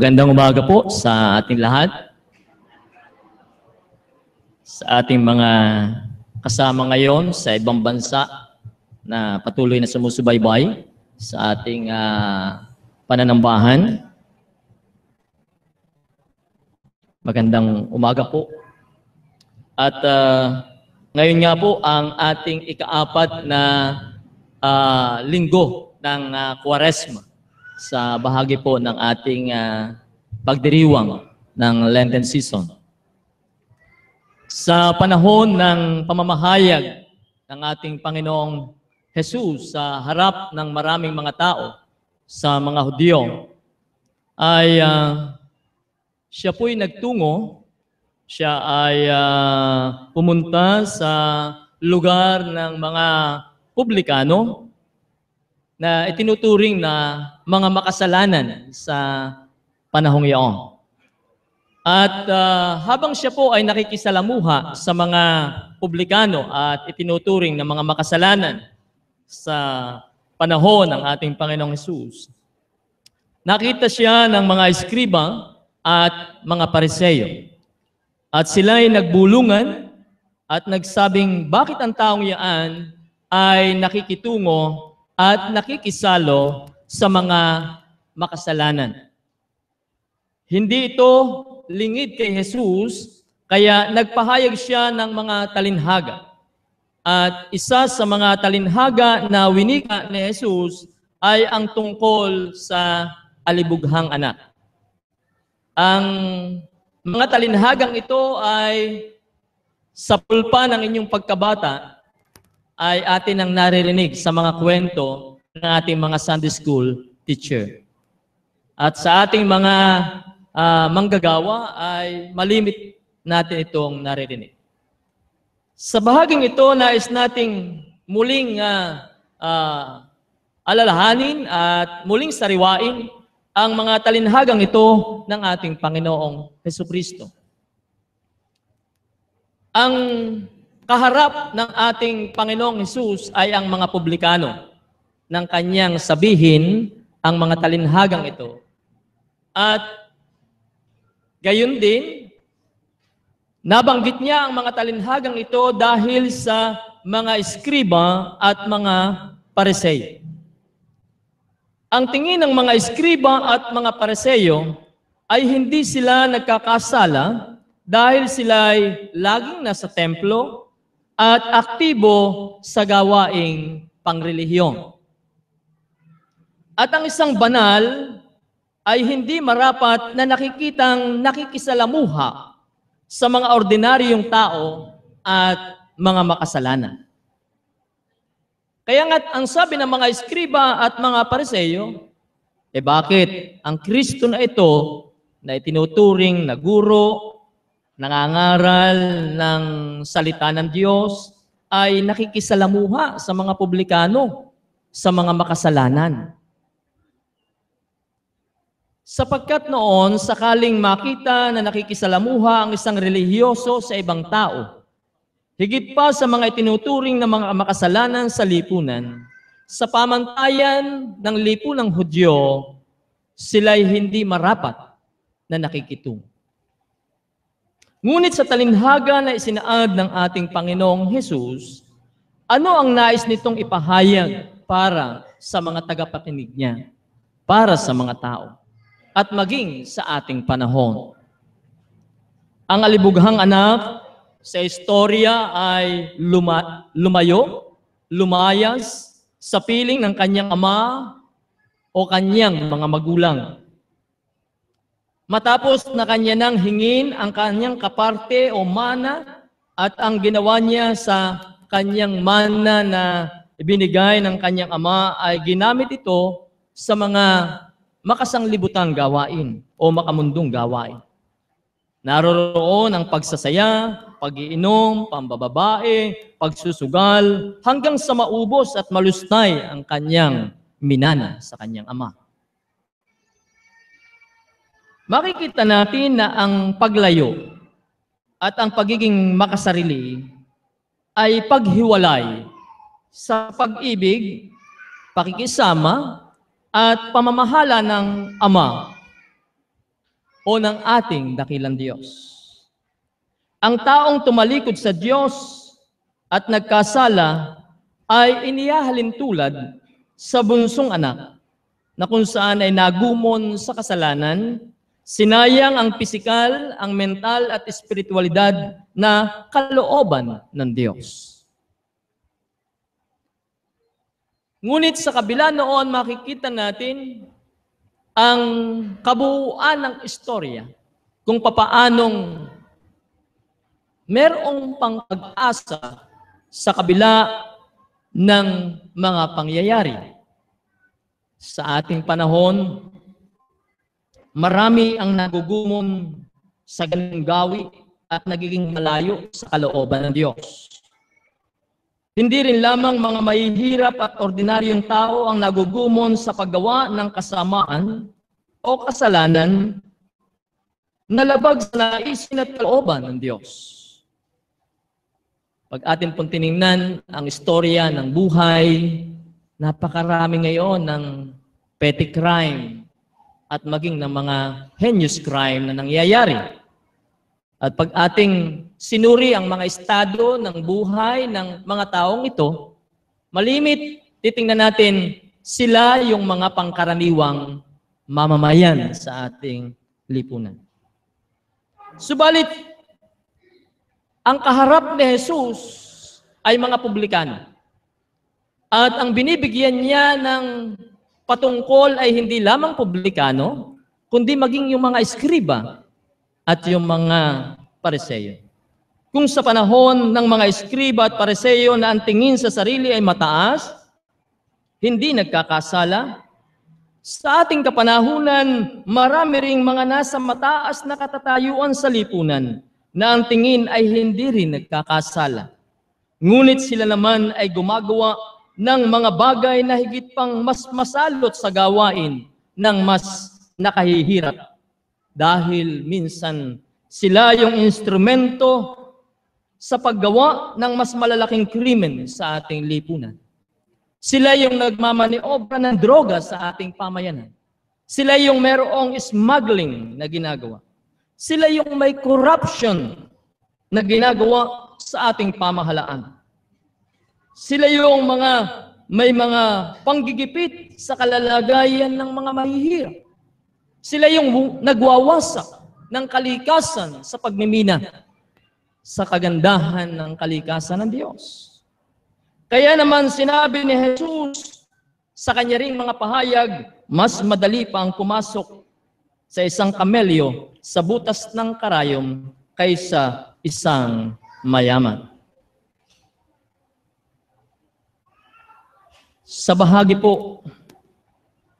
Magandang umaga po sa ating lahat, sa ating mga kasama ngayon sa ibang bansa na patuloy na sumusubaybay sa ating pananambahan. Magandang umaga po. At ngayon nga po ang ating ika-4 na linggo ng Kwaresma sa bahagi po ng ating pagdiriwang ng Lenten season. Sa panahon ng pamamahayag ng ating Panginoong Jesus sa harap ng maraming mga tao sa mga Hudyo, ay siya po'y nagtungo, siya ay pumunta sa lugar ng mga publikano na itinuturing na mga makasalanan sa panahong iyon. At habang siya po ay nakikisalamuha sa mga publikano at itinuturing na mga makasalanan sa panahon ng ating Panginoong Hesus, nakita siya ng mga eskriba at mga Pariseo. At sila'y nagbulungan at nagsabing bakit ang taong iyan ay nakikitungo at nakikisalo sa mga makasalanan. Hindi ito lingid kay Jesus, kaya nagpahayag siya ng mga talinhaga. At isa sa mga talinhaga na winika ni Jesus ay ang tungkol sa alibughang anak. Ang mga talinhagang ito ay sa pulpa ng inyong pagkabata ay atin ang naririnig sa mga kwento ng ating mga Sunday school teacher. At sa ating mga manggagawa ay malimit natin itong naririnig. Sa bahaging ito, nais nating muling alalahanin at muling sariwain ang mga talinhagang ito ng ating Panginoong Hesukristo. Ang kaharap ng ating Panginoong Hesus ay ang mga publikano ng kanyang sabihin ang mga talinhagang ito. At gayon din, nabanggit niya ang mga talinhagang ito dahil sa mga eskriba at mga Pariseo. Ang tingin ng mga eskriba at mga Pariseo ay hindi sila nagkakasala dahil sila ay laging nasa templo at aktibo sa gawaing pangrelihiyon. At ang isang banal ay hindi marapat na nakikitang nakikisalamuha sa mga ordinaryong tao at mga makasalanan. Kaya nga't ang sabi ng mga eskriba at mga Pariseo, bakit ang Kristo na ito na itinuturing na guro, nangangaral ng salita ng Diyos, ay nakikisalamuha sa mga publikano, sa mga makasalanan. Sapagkat noon, sakaling makita na nakikisalamuha ang isang relihiyoso sa ibang tao, higit pa sa mga itinuturing na mga makasalanan sa lipunan, sa pamantayan ng lipunang Hudyo, sila'y hindi marapat na nakikitungo. Ngunit sa talinhaga na isinaad ng ating Panginoong Hesus, ano ang nais nitong ipahayag para sa mga tagapakinig niya, para sa mga tao, at maging sa ating panahon? Ang alibughang anak sa istorya ay lumayas sa piling ng kanyang ama o kanyang mga magulang. Matapos na kanya nang hingin ang kanyang kaparte o mana at ang ginawa niya sa kanyang mana na ibinigay ng kanyang ama ay ginamit ito sa mga makasanglibutang gawain o makamundong gawain. Naroroon ang pagsasaya, pag-iinom, pambababae, pagsusugal, hanggang sa maubos at malustay ang kanyang minana sa kanyang ama. Makikita natin na ang paglayo at ang pagiging makasarili ay paghiwalay sa pag-ibig, pakikisama, at pamamahala ng ama o ng ating dakilang Diyos. Ang taong tumalikod sa Diyos at nagkasala ay inihahalin tulad sa bunsong anak na kung saan ay nagumon sa kasalanan, sinayang ang pisikal, ang mental at espiritualidad na kalooban ng Diyos. Ngunit sa kabila noon, makikita natin ang kabuuan ng istorya kung papaanong merong pang pag-asa sa kabila ng mga pangyayari. Sa ating panahon, marami ang nagugumon sa ganung gawi at nagiging malayo sa kalooban ng Diyos. Hindi rin lamang mga mahihirap at ordinaryong tao ang nagugumon sa paggawa ng kasamaan o kasalanan na labag sa naisin at kalooban ng Diyos. Pag atin pong tinignan ang istorya ng buhay, napakarami ngayon ng petty crime at maging ng mga heinous crime na nangyayari. At pag ating sinuri ang mga estado ng buhay ng mga taong ito, malimit, titingnan natin sila yung mga pangkaraniwang mamamayan sa ating lipunan. Subalit, ang kaharap ni Jesus ay mga publikano. At ang binibigyan niya ng patungkol ay hindi lamang publikano, kundi maging yung mga eskriba at yung mga Pariseo. Kung sa panahon ng mga eskriba at Pariseo na ang tingin sa sarili ay mataas, hindi nagkakasala, sa ating kapanahunan, marami ring mga nasa mataas na katatayuan sa lipunan na ang tingin ay hindi rin nagkakasala. Ngunit sila naman ay gumagawa ng mga bagay na higit pang mas masalot sa gawain ng mas nakahihirap. Dahil minsan sila yung instrumento sa paggawa ng mas malalaking krimen sa ating lipunan. Sila yung nagmamaniobra ng droga sa ating pamayanan. Sila yung merong smuggling na ginagawa. Sila yung may corruption na ginagawa sa ating pamahalaan. Sila yung may mga panggigipit sa kalalagayan ng mga mahihirap. Sila yung nagwawasak ng kalikasan sa pagmimina sa kagandahan ng kalikasan ng Diyos. Kaya naman sinabi ni Jesus sa kanya ring mga pahayag, mas madali pa ang pumasok sa isang kamelyo sa butas ng karayom kaysa isang mayaman. Sa bahagi po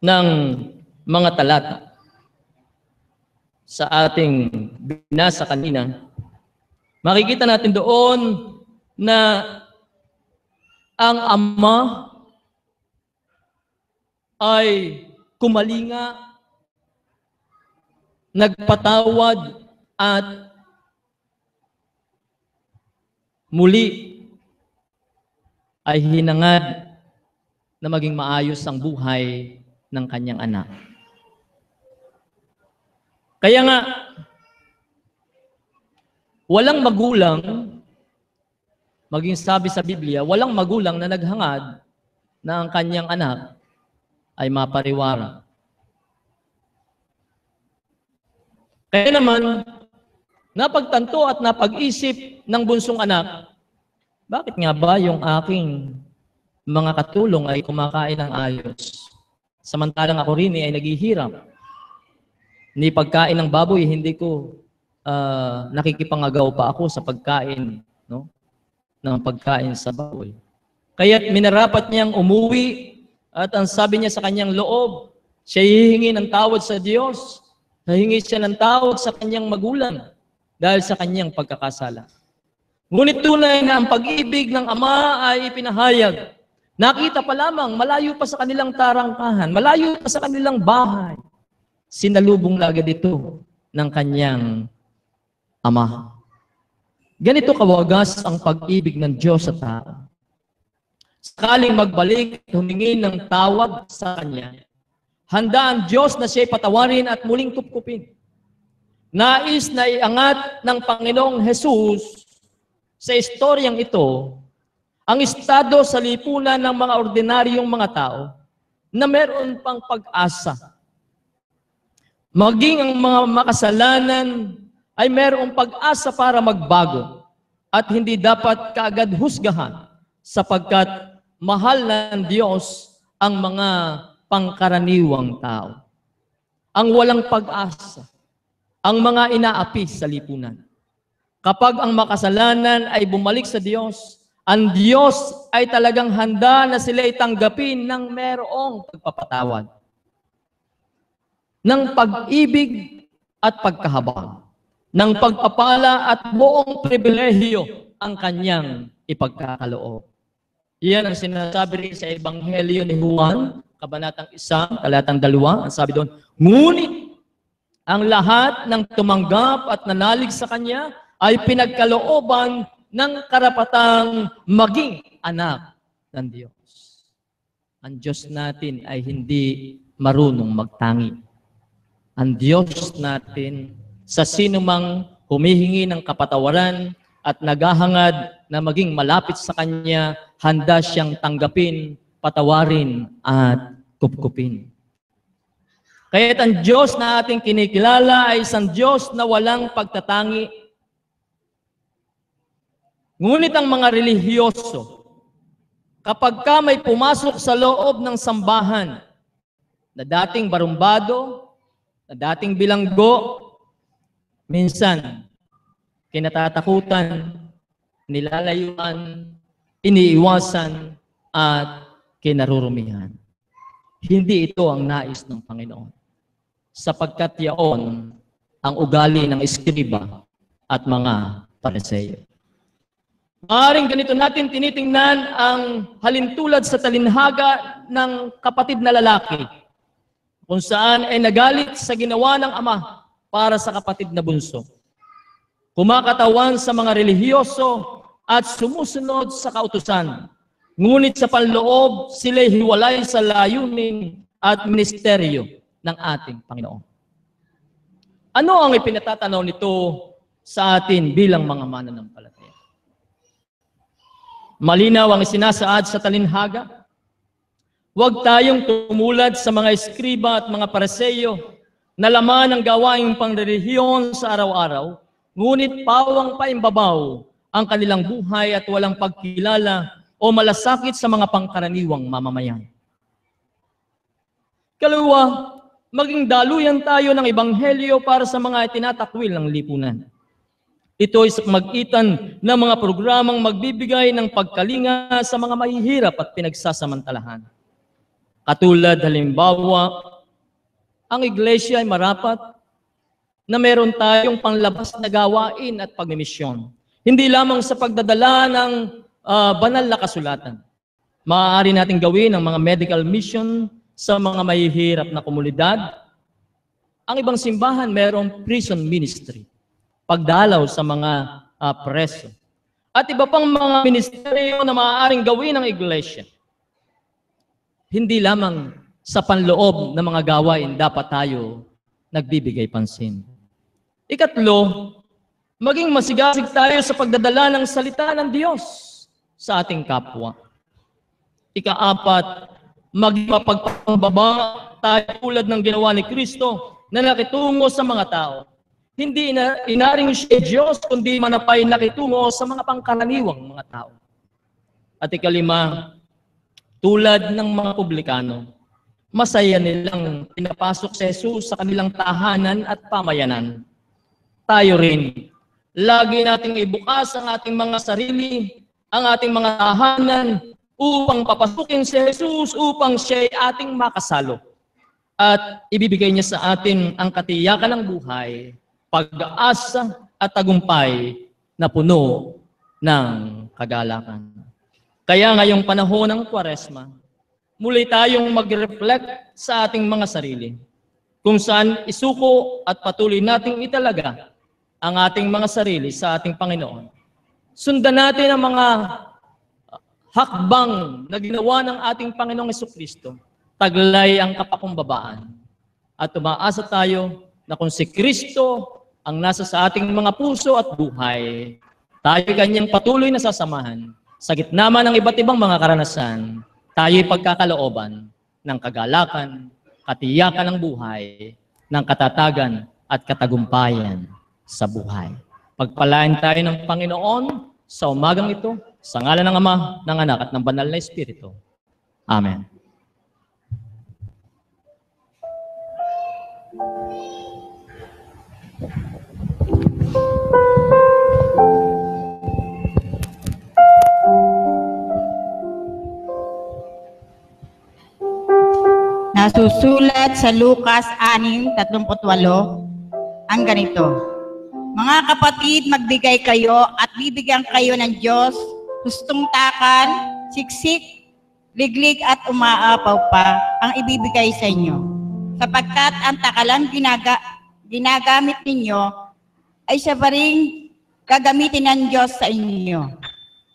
ng mga talata sa ating binasa kanina, makikita natin doon na ang Ama ay kumalinga, nagpatawad at muli ay hinangad na maging maayos ang buhay ng kanyang anak. Kaya nga, walang magulang, maging sabi sa Biblia, walang magulang na naghangad na ang kanyang anak ay mapariwara. Kaya naman, napagtanto at napag-isip ng bunsong anak, bakit nga ba yung aking mga katulong ay kumakain ng ayos, samantalang ako rin ay naghihirap? Ni pagkain ng baboy, hindi ko nakikipangagaw pa ako sa pagkain, no? Ng pagkain sa baboy. Kaya't minarapat niyang umuwi at ang sabi niya sa kanyang loob, siya hihingi ng tawad sa Diyos, hihingi siya ng tawad sa kanyang magulang dahil sa kanyang pagkakasala. Ngunit tunay na ang pag-ibig ng Ama ay ipinahayag. Nakita pa lamang, malayo pa sa kanilang tarangkahan, malayo pa sa kanilang bahay. Sinalubong lagi dito ng kanyang Ama. Ganito kawagas ang pag-ibig ng Diyos sa tao. Sakaling magbalik at humingi ng tawad sa Kanya, handa ang Diyos na siya'y patawarin at muling kupkupin. nais na iangat ng Panginoong Hesus sa istoryang ito ang estado sa lipunan ng mga ordinaryong mga tao na meron pang pag-asa. Maging ang mga makasalanan ay merong pag-asa para magbago at hindi dapat kaagad husgahan sapagkat mahal ng Diyos ang mga pangkaraniwang tao. Ang walang pag-asa, ang mga inaapi sa lipunan. Kapag ang makasalanan ay bumalik sa Diyos, ang Diyos ay talagang handa na sila itanggapin ng merong pagpapatawad, ng pag-ibig at pagkahabag, ng pagpapala at buong pribilehiyo ang kanyang ipagkakaloob. Iyan ang sinasabi rin sa Ebanghelyo ni Juan, Kabanatang 1, Talatang 2, ang sabi doon, ngunit ang lahat ng tumanggap at nanalig sa Kanya ay pinagkalooban ng karapatang maging anak ng Diyos. Ang Diyos natin ay hindi marunong magtangi. Ang Diyos natin, sa sinumang humihingi ng kapatawaran at naghahangad na maging malapit sa Kanya, handa siyang tanggapin, patawarin at kupkupin. Kaya't ang Diyos na ating kinikilala ay isang Diyos na walang pagtatangi. Ngunit ang mga relihiyoso, kapag ka may pumasok sa loob ng sambahan na dating barumbado, na dating bilanggo, minsan kinatatakutan, nilalayuan, iniiwasan, at kinarurumihan. Hindi ito ang nais ng Panginoon, sapagkat yaon ang ugali ng eskriba at mga Pariseo. Maaaring ganito natin tinitingnan ang halintulad sa talinhaga ng kapatid na lalaki, kung saan ay nagalit sa ginawa ng ama para sa kapatid na bunso. Kumakatawan sa mga relihiyoso at sumusunod sa kautusan. Ngunit sa panloob, sila'y hiwalay sa layunin at ministeryo ng ating Panginoon. Ano ang ipinatatanaw nito sa atin bilang mga mananampalataya? Malinaw ang isinasaad sa talinhaga. Huwag tayong tumulad sa mga eskriba at mga Pariseo na laman ng gawaing pangrelihiyon sa araw-araw, ngunit pawang paimbabaw ang kanilang buhay at walang pagkilala o malasakit sa mga pangkaraniwang mamamayan. Kalawa, maging daluyan tayo ng Ebanghelyo para sa mga itinatakwil ng lipunan. Ito ay sa magitan ng mga programang magbibigay ng pagkalinga sa mga mahihirap at pinagsasamantalahan. Katulad halimbawa, ang iglesia ay marapat na meron tayong panglabas na gawain at pagmimisyon. Hindi lamang sa pagdadala ng banal na kasulatan. Maaari natin gawin ang mga medical mission sa mga mahihirap na komunidad. Ang ibang simbahan mayroong prison ministry, pagdalaw sa mga preso. At iba pang mga ministeryo na maaaring gawin ng iglesia. Hindi lamang sa panloob ng mga gawain dapat tayo nagbibigay pansin. Ikatlo, maging masigasig tayo sa pagdadala ng salita ng Diyos sa ating kapwa. Ika-apat, maging mapagpapababa tayo tulad ng ginawa ni Kristo na nakitungo sa mga tao. Hindi inaring siya Diyos, kundi manapay nakitungo sa mga pangkaraniwang mga tao. At ikalima, tulad ng mga publikano, masaya nilang pinapasok si Jesus sa kanilang tahanan at pamayanan. Tayo rin, lagi nating ibukas ang ating mga sarili, ang ating mga tahanan, upang papasukin si Jesus, upang siya ay ating makasalo. At ibibigay niya sa atin ang katiyakan ng buhay, pag-asa at tagumpay na puno ng kagalakan. Kaya ngayong panahon ng Kwaresma, muli tayong mag-reflect sa ating mga sarili, kung saan isuko at patuloy nating italaga ang ating mga sarili sa ating Panginoon. Sundan natin ang mga hakbang na ginawa ng ating Panginoong Jesucristo. Taglay ang kapakumbabaan. At umaasa tayo na kung si Kristo ang nasa sa ating mga puso at buhay. Tayo kanyang patuloy na sasamahan. Sa gitna man ng iba't ibang mga karanasan, tayo'y pagkakalooban ng kagalakan, katiyakan ng buhay, ng katatagan at katagumpayan sa buhay. Pagpalain tayo ng Panginoon sa umagang ito, sa ngalan ng Ama, ng Anak at ng Banal na Espiritu. Amen. Nasusulat sa Lucas 6:38 ang ganito: Mga kapatid, magbigay kayo at bibigyan kayo ng Diyos, hustong takan, siksik, liglig at umaapaw pa ang ibibigay sa inyo. Sapagkat ang takalang ginagamit ninyo ay siya pa rin gagamitin ng Diyos sa inyo.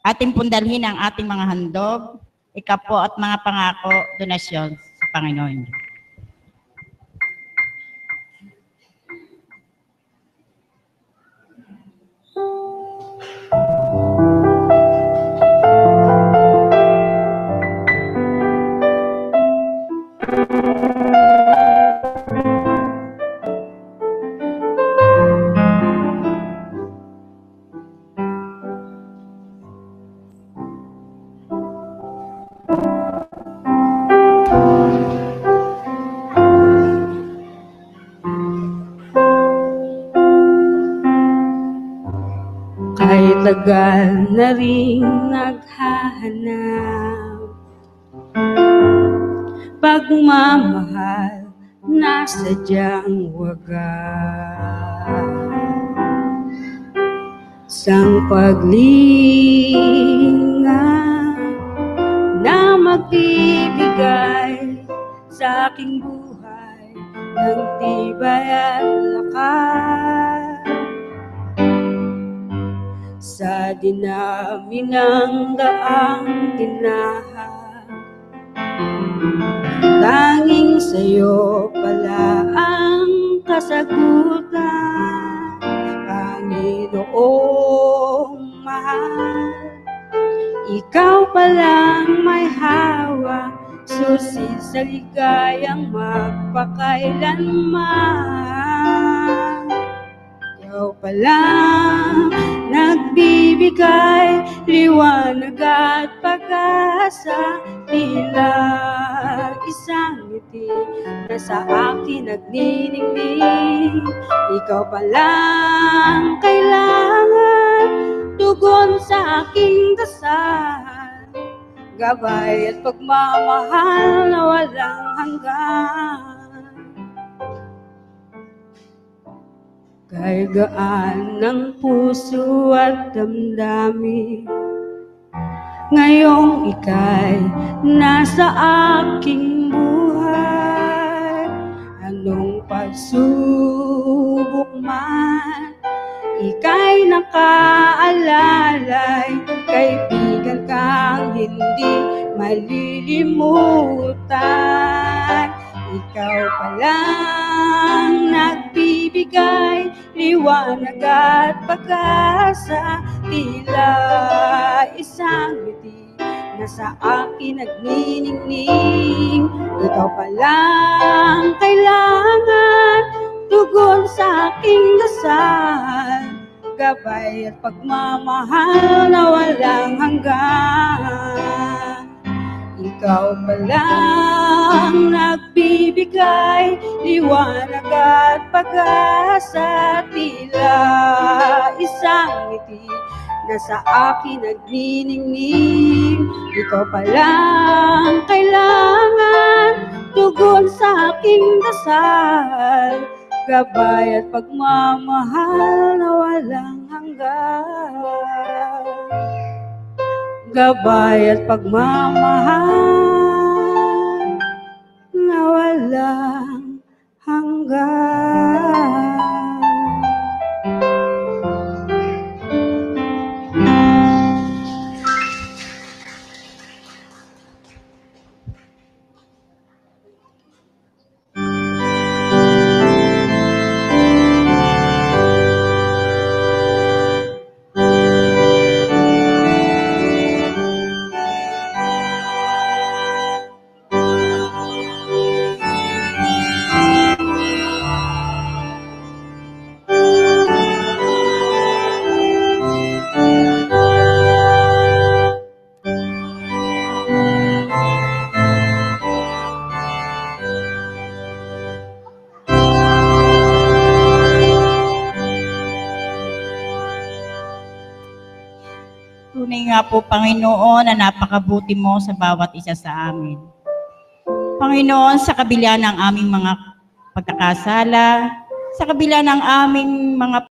Ating pundalhin ang ating mga handog, ikapo at mga pangako, donasyon sa Panginoon. Kahit tagal na rin naghahanap, pagmamahal na sadyang wagas, isang paglingap na magbibigay sa aking buhay ng tibay at lakas. Sa dinami ng daang tinahan, tanging sa'yo pala ang kasagutan. Panginoong mahal, ikaw palang may hawak, susi sa ligayang magpakailanman. Ikaw palang nagbibigay liwanag at pag-asa, tila isang ngiti na sa akin nagniningning. Ikaw palang kailangan, tugon sa aking dasal, gabay at pagmamahal na walang hanggan. Kay gaan ng puso at damdamin, ngayong ika'y nasa aking buhay. Anong pagsubok man, ika'y nakaalalay, kaibigan kang hindi malilimutan. Ikaw palang nagbibigay liwanag at pag-asa, tila isang ngiti na sa akin nagniningning. Ikaw palang kailangan, tugon sa aking dasal, gabay at pagmamahal na walang hanggan. Ikaw palang nagbibigay liwanag at pag-asa, tila isang ngiti na sa akin nagniningning. Ikaw palang kailangan, tugon sa aking dasal, gabay at pagmamahal na walang hanggan. Gabay at pagmamahal na walang hanggan. Tunay nga po, Panginoon, na napakabuti mo sa bawat isa sa amin. Panginoon, sa kabila ng aming mga pagkakasala, sa kabila ng aming mga